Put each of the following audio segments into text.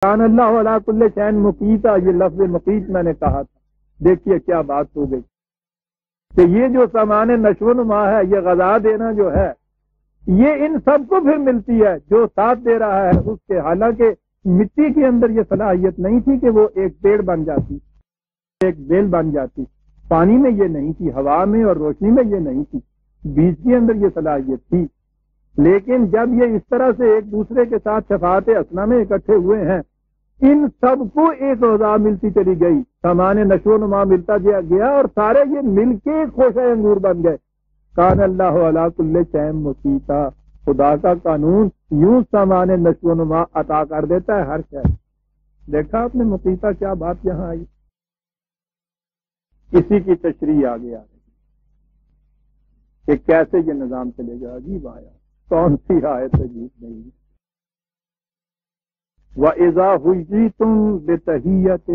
کان اللہ علی کل شیء مقیتا، یہ لفظ مقیت میں نے کہا تھا. دیکھیے کیا بات ہو گئی کہ یہ جو سامان نشو و نما ہے، یہ غذا دینا جو ہے، یہ ان سب کو پھر ملتی ہے جو ساتھ دے رہا ہے اس کے. حالانکہ مٹی کے اندر یہ صلاحیت نہیں تھی کہ وہ ایک پیڑ بن جاتی، ایک بیل بن جاتی. پانی میں یہ نہیں تھی، ہوا میں اور روشنی میں یہ نہیں تھی، بیج کے اندر یہ صلاحیت تھی. لیکن جب یہ اس طرح سے ایک دوسرے کے ساتھ شفاعت اسنا میں اکٹھے ہوئے ہیں، ان سب کو ایک غذا ملتی چلی گئی، سامان نشو و نما ملتا گیا، اور سارے یہ مل کے ایک خوشہ انگور بن گئے. کان اللہ علی کل شیء مقیتا، خدا کا قانون یوں سامان نشو و نما عطا کر دیتا ہے ہر شے. دیکھا آپ نے مقیتا کیا بات یہاں آئی، اسی کی تشریح آگے آ رہی کہ کیسے یہ نظام چلے گا. عجیب آیا، کون سی آیت عجیب نہیں. وَإِذَا حُيِّيتُم بِتَحِيَّةٍ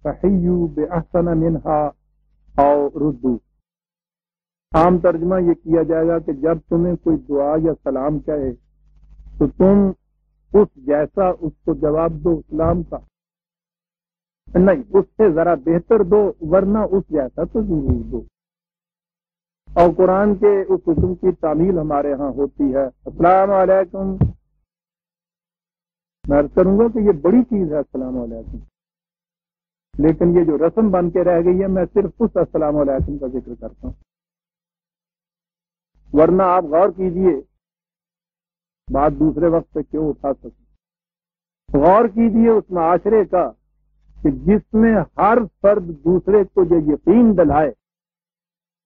فَحَيُّوا بِأَحْسَنَ مِنْهَا أَوْ رُدُّوهَا. عام ترجمہ یہ کیا جائے گا کہ جب تمہیں کوئی دعا یا سلام کہے تو تم اس جیسا اس کو جواب دو سلام کا، نہیں اس سے ذرا بہتر دو، ورنہ اس جیسا تو ضرور دو. اور قرآن کے اس حکم کی تعمیل ہمارے ہاں ہوتی ہے. السلام علیکم، میں عرض کروں گا کہ یہ بڑی چیز ہے السلام علیکم، لیکن یہ جو رسم بن کے رہ گئی ہے، میں صرف اس السلام علیکم کا ذکر کرتا ہوں. ورنہ آپ غور کیجئے، بات دوسرے وقت پہ کیوں اٹھا سکتے، غور کیجئے اس معاشرے کا کہ جس میں ہر فرد دوسرے کو یہ یقین دلائے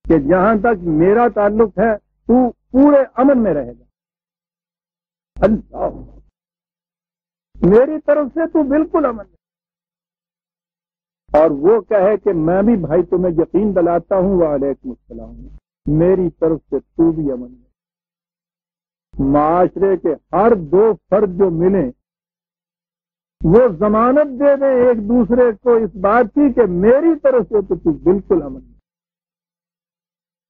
کہ جہاں تک میرا تعلق ہے تو پورے امن میں رہے گا. اللہ میری طرف سے تو بالکل امن ہے، اور وہ کہے کہ میں بھی بھائی تمہیں یقین دلاتا ہوں وعلیکم السلام، میری طرف سے تو بھی امن ہے. معاشرے کے ہر دو فرد جو ملیں وہ ضمانت دے دیں ایک دوسرے کو اس بات کی کہ میری طرف سے تو بالکل امن ہے.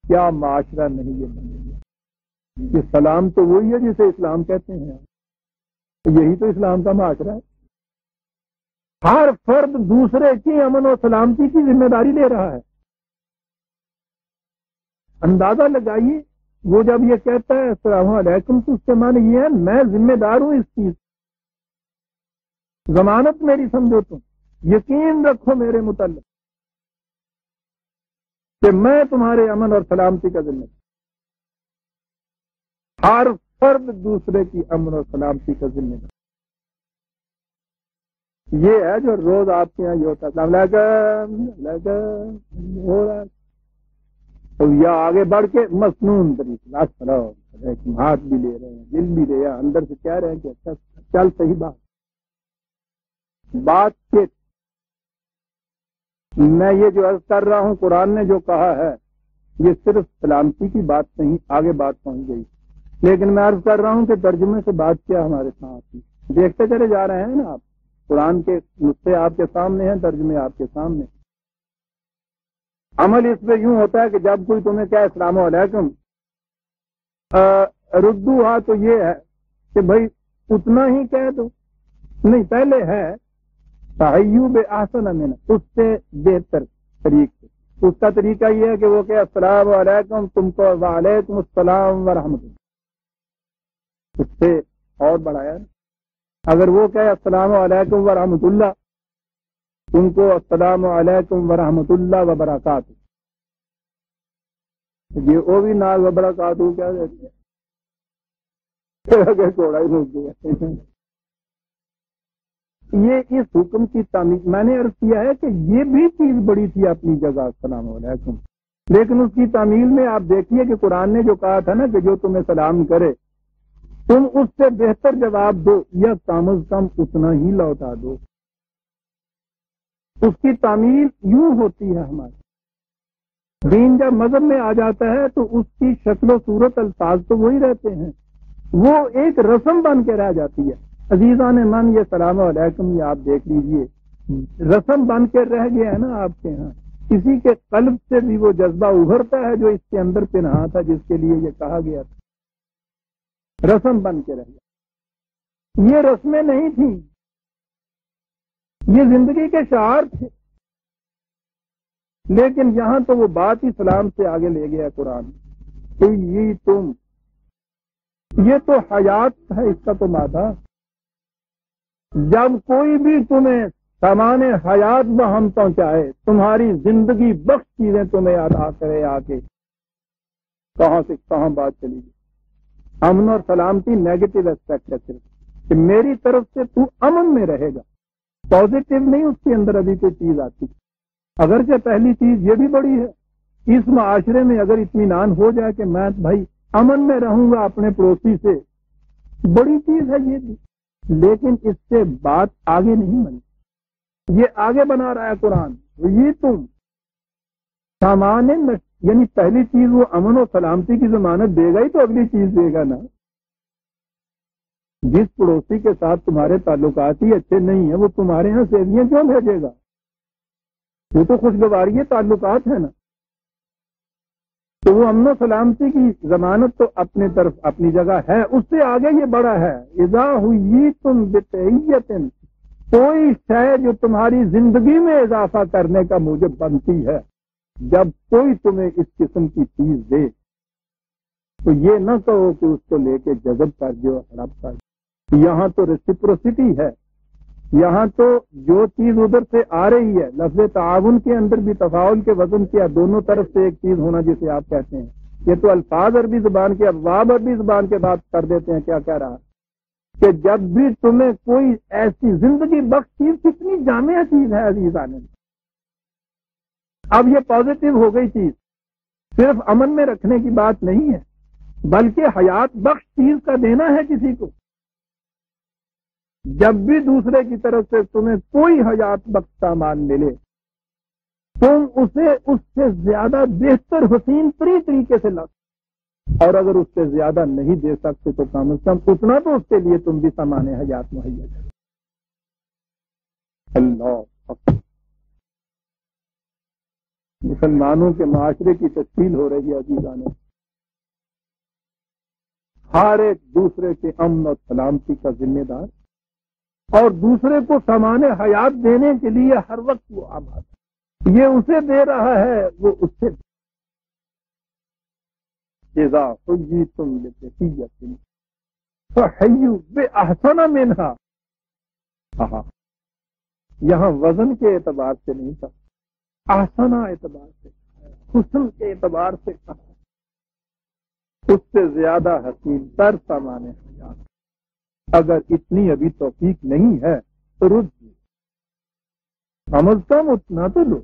کیا معاشرہ نہیں یہ بنے گا؟ یہ سلام تو وہی ہے جسے اسلام کہتے ہیں، یہی تو اسلام کا معاشرہ ہے. ہر فرد دوسرے کی امن و سلامتی کی ذمہ داری لے رہا ہے. اندازہ لگائیے، وہ جب یہ کہتا ہے السلام علیکم تو اس کے معنی یہ ہے میں ذمہ دار ہوں اس چیز، ضمانت میری سمجھو، تم یقین رکھو میرے متعلق کہ میں تمہارے امن اور سلامتی کا ذمہ دار. ہر فرد دوسرے کی امن اور سلامتی کا ذمہ دار. یہ ہے جو روز آپ کے یہاں یہ ہوتا ہے السلام علیکم ہو رہا ہے، تو یا آگے بڑھ کے مصنون طریقے السلام ہاتھ بھی لے رہے ہیں، دل بھی لے، اندر سے کہہ رہے ہیں کہ اچھا چل صحیح بات کے. میں یہ جو عرض کر رہا ہوں قرآن نے جو کہا ہے یہ صرف سلامتی کی بات نہیں، آگے بات پہنچ گئی، لیکن میں عرض کر رہا ہوں کہ ترجمے سے بات کیا ہمارے ساتھ دیکھتے چلے جا رہے ہیں نا آپ. قرآن کے نسخے آپ کے سامنے ہیں، ترجمے آپ کے سامنے. عمل اس پہ یوں ہوتا ہے کہ جب کوئی تمہیں کہے السلام علیکم ردو ہا، تو یہ ہے کہ بھائی اتنا ہی کہہ دو، نہیں پہلے ہے تحیّو بِأَحْسَنَ مِنْهُ، اس سے بہتر طریقے. اس کا طریقہ یہ ہے کہ وہ کہ السلام علیکم، تم کو وعلیکم السلام ورحمۃ اللہ، اس سے اور بڑھایا. اگر وہ کہے السلام علیکم ورحمۃ اللہ، تم کو السلام علیکم ورحمۃ اللہ وبرکاتہ. یہ وہ بھی ناز وبرکاتہ کیا دیتے ہیں، کوڑا ہی نہیں دیا. یہ اس حکم کی تعمیل میں نے عرض کیا ہے کہ یہ بھی چیز بڑی تھی اپنی جگہ السلام علیکم، لیکن اس کی تعمیل میں آپ دیکھیے کہ قرآن نے جو کہا تھا نا کہ جو تمہیں سلام کرے تم اس سے بہتر جواب دو یا کم از کم اتنا ہی لوٹا دو. اس کی تعمیل یوں ہوتی ہے ہماری. دین جب مذہب میں آ جاتا ہے تو اس کی شکل و صورت الفاظ تو وہی رہتے ہیں، وہ ایک رسم بن کے رہ جاتی ہے. عزیزان من یہ سلام علیکم یہ آپ دیکھ لیجئے رسم بن کے رہ گیا ہے نا آپ کے ہاں. کسی کے قلب سے بھی وہ جذبہ ابھرتا ہے جو اس کے اندر پنہاں تھا، جس کے لیے یہ کہا گیا تھا، رسم بن کے رہ گیا. یہ رسمیں نہیں تھیں، یہ زندگی کے شعار تھے، لیکن یہاں تو وہ بات ہی سلام سے آگے لے گیا قرآن کہ یہ تم، یہ تو حیات ہے، اس کا تو مادہ، جب کوئی بھی تمہیں سامان حیات بہم پہنچائے، تمہاری زندگی بخش چیزیں تمہیں ادا کرے، آ کے کہاں سے کہاں بات چلی گئی۔ امن اور سلامتی نیگیٹو ایسپیکٹ ہے صرف کہ میری طرف سے تو امن میں رہے گا، پازیٹو نہیں اس کے اندر ابھی کوئی چیز آتی۔ اگرچہ پہلی چیز یہ بھی بڑی ہے، اس معاشرے میں اگر اطمینان ہو جائے کہ میں بھائی امن میں رہوں گا اپنے پڑوسی سے، بڑی چیز ہے یہ بھی، لیکن اس سے بات آگے نہیں بنی۔ یہ آگے بنا رہا ہے قرآن، یہ تم سامان یعنی پہلی چیز وہ امن و سلامتی کی ضمانت دے گا ہی تو اگلی چیز دے گا نا۔ جس پڑوسی کے ساتھ تمہارے تعلقات ہی اچھے نہیں ہیں، وہ تمہارے یہاں سیویاں کیوں بھیجے گا؟ وہ تو خوشگواری تعلقات ہے نا۔ تو وہ امن و سلامتی کی ضمانت تو اپنے طرف اپنی جگہ ہے، اس سے آگے یہ بڑا ہے، اذا حییتم بتحیۃ، کوئی شے جو تمہاری زندگی میں اضافہ کرنے کا موجب بنتی ہے، جب کوئی تمہیں اس قسم کی چیز دے تو یہ نہ کہو کہ اس کو لے کے جذب کر جو ہڑپ کر۔ یہاں تو ریسیپروسٹی ہے، یہاں تو جو چیز ادھر سے آ رہی ہے، لفظ تعاون کے اندر بھی تفاعل کے وزن کیا، دونوں طرف سے ایک چیز ہونا جسے آپ کہتے ہیں۔ یہ تو الفاظ عربی زبان کے، ابواب عربی زبان کے بات کر دیتے ہیں، کیا کہہ رہا کہ جب بھی تمہیں کوئی ایسی زندگی بخش چیز، کتنی جامع چیز ہے عزیزان۔ اب یہ پازیٹو ہو گئی چیز، صرف امن میں رکھنے کی بات نہیں ہے، بلکہ حیات بخش چیز کا دینا ہے کسی کو۔ جب بھی دوسرے کی طرف سے تمہیں کوئی حیات بخش سامان ملے، تم اسے اس سے زیادہ بہتر حسین طریقے سے لا، اور اگر اس سے زیادہ نہیں دے سکتے تو کم از کم اتنا تو اس کے لیے تم بھی سامان حیات مہیا کرو۔ اللہ اکبر۔ مسلمانوں کے معاشرے کی تشکیل ہو رہی ہے عزیزان، ہر ایک دوسرے کے امن اور سلامتی کا ذمہ دار، اور دوسرے کو سامان حیات دینے کے لیے ہر وقت وہ آباد ہے۔ یہ اسے دے رہا ہے، وہ اس سے اذا حییتم بتحیۃ فحیوا باحسن منها، یہاں وزن کے اعتبار سے نہیں تھا، احسن اعتبار سے، حسن کے اعتبار سے کہا، اس سے زیادہ حسین تر سامان حیات۔ اگر اتنی ابھی توفیق نہیں ہے تو رک جائے، کم از کم اتنا تو لو۔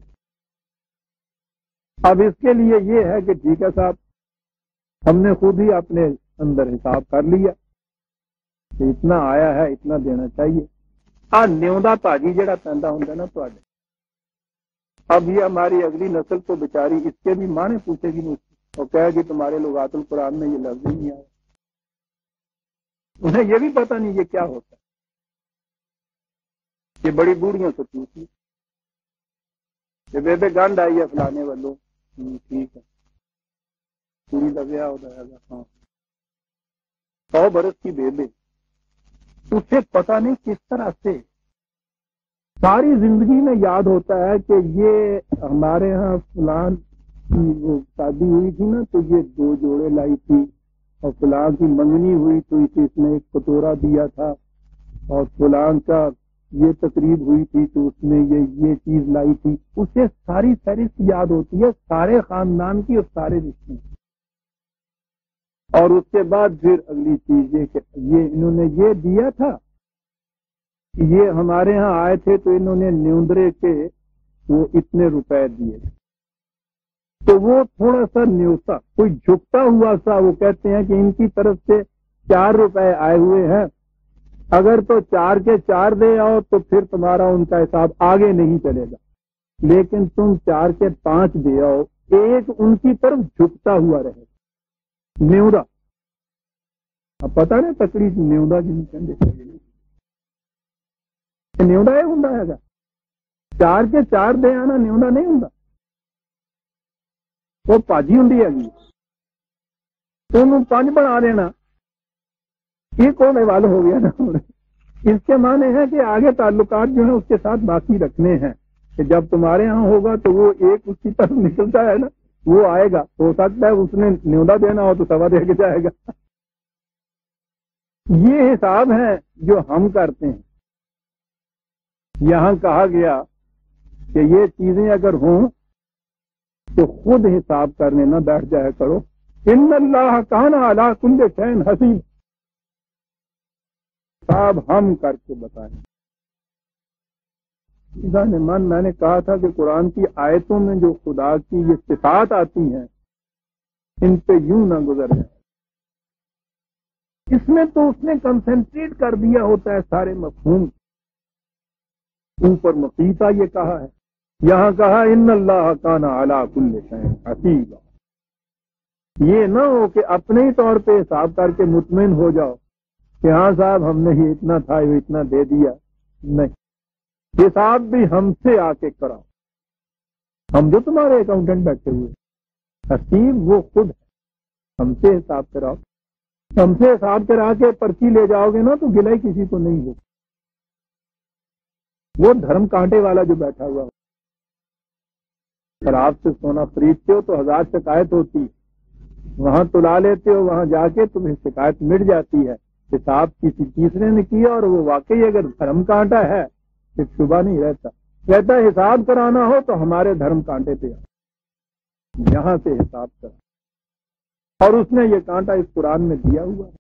اب اس کے لیے یہ ہے کہ ٹھیک ہے صاحب، ہم نے خود ہی اپنے اندر حساب کر لیا کہ اتنا آیا ہے، اتنا دینا چاہیے۔ نیوندا تاجی جڑا پیندا ہوندا نا تواڈے، اب یہ ہماری اگلی نسل کو بیچاری اس کے بھی معنی پوچھے گی مجھ سے، اور کہے گی تمہارے لغات القرآن میں یہ لفظ ہی نہیں آیا۔ انہیں یہ بھی پتہ نہیں یہ کیا ہوتا ہے، یہ بڑی بوڑھیوں سے پوچھی کہ بے گنڈ آئی ہے فلانے والوں، ٹھیک ہے، پوری کا بیاہ ہوتا ہے، ہاں 100 برس کی بیبے، اسے پتہ نہیں کس طرح سے ساری زندگی میں یاد ہوتا ہے کہ یہ ہمارے ہاں فلان کی وہ شادی ہوئی تھی نا، تو یہ 2 جوڑے لائی تھی، اور فلان کی منگنی ہوئی تو اسے اس نے 1 کٹورا دیا تھا، اور فلان کا یہ تقریب ہوئی تھی تو اس نے یہ چیز لائی تھی۔ اسے ساری فہرست یاد ہوتی ہے، سارے خاندان کی اور سارے رشتے، اور اس کے بعد پھر اگلی چیز یہ کہ یہ انہوں نے یہ دیا تھا، یہ ہمارے ہاں آئے تھے تو انہوں نے نیوندرے کے وہ اتنے روپے دیے، تو وہ تھوڑا سا نیوتا، کوئی جھکتا ہوا سا، وہ کہتے ہیں کہ ان کی طرف سے 4 روپے آئے ہوئے ہیں، اگر تو 4 کے 4 دے آؤ تو پھر تمہارا ان کا حساب آگے نہیں چلے گا، لیکن تم 4 کے 5 دے آؤ، ایک ان کی طرف جھکتا ہوا رہے نیودا۔ اب پتہ نہیں تقریب نیودا جن کہتے نیوڈا یہ ہوں گا، 4 کے 4 دے آنا نیوڈا نہیں ہوں، وہ پاجی ہوں گی، تو 5 بنا دینا، یہ کون حوالہ ہو گیا نا، اس کے معنی ہے کہ آگے تعلقات جو ہیں اس کے ساتھ باقی رکھنے ہیں کہ جب تمہارے ہاں ہوگا تو وہ ایک اس کی طرف نکلتا ہے نا، وہ آئے گا، ہو سکتا ہے اس نے نیولا دینا ہو تو سوا دے کے جائے گا۔ یہ حساب ہے جو ہم کرتے ہیں۔ یہاں کہا گیا کہ یہ چیزیں اگر ہوں تو خود حساب کرنے نہ بیٹھ جایا کرو۔ ان اللہ کان علی کل شیء حسیب، حساب ہم کر کے بتائیں۔ من میں نے کہا تھا کہ قرآن کی آیتوں میں جو خدا کی یہ صفات آتی ہیں ان پہ یوں نہ گزر جائے۔ اس میں تو اس نے کنسنٹریٹ کر دیا ہوتا ہے سارے مفہوم۔ اوپر مقیتا یہ کہا ہے، یہاں کہا ان اللہ کان علی کل شیء حسیب۔ یہ نہ ہو کہ اپنے ہی طور پہ حساب کر کے مطمئن ہو جاؤ کہ ہاں صاحب ہم نے یہ اتنا تھا یہ اتنا دے دیا۔ نہیں، حساب بھی ہم سے آ کے کراؤ، ہم جو تمہارے اکاؤنٹنٹ بیٹھے ہوئے، حسیب وہ خود ہے، ہم سے حساب کراؤ۔ ہم سے حساب کرا کے پرچی لے جاؤ گے نا تو گلہ ہی کسی کو نہیں ہو۔ وہ دھرم کانٹے والا جو بیٹھا ہوا، اگر آپ سے سونا خریدتے ہو تو 1000 شکایت ہوتی، وہاں تلا لیتے ہو، وہاں جا کے تمہیں شکایت مٹ جاتی ہے، حساب کسی تیسرے نے کیا اور وہ واقعی اگر دھرم کانٹا ہے پھر شبہ نہیں رہتا۔ کہتا ہے حساب کرانا ہو تو ہمارے دھرم کانٹے پہ آؤ، یہاں سے حساب کرا۔ اور اس نے یہ کانٹا اس قرآن میں دیا ہوا ہے۔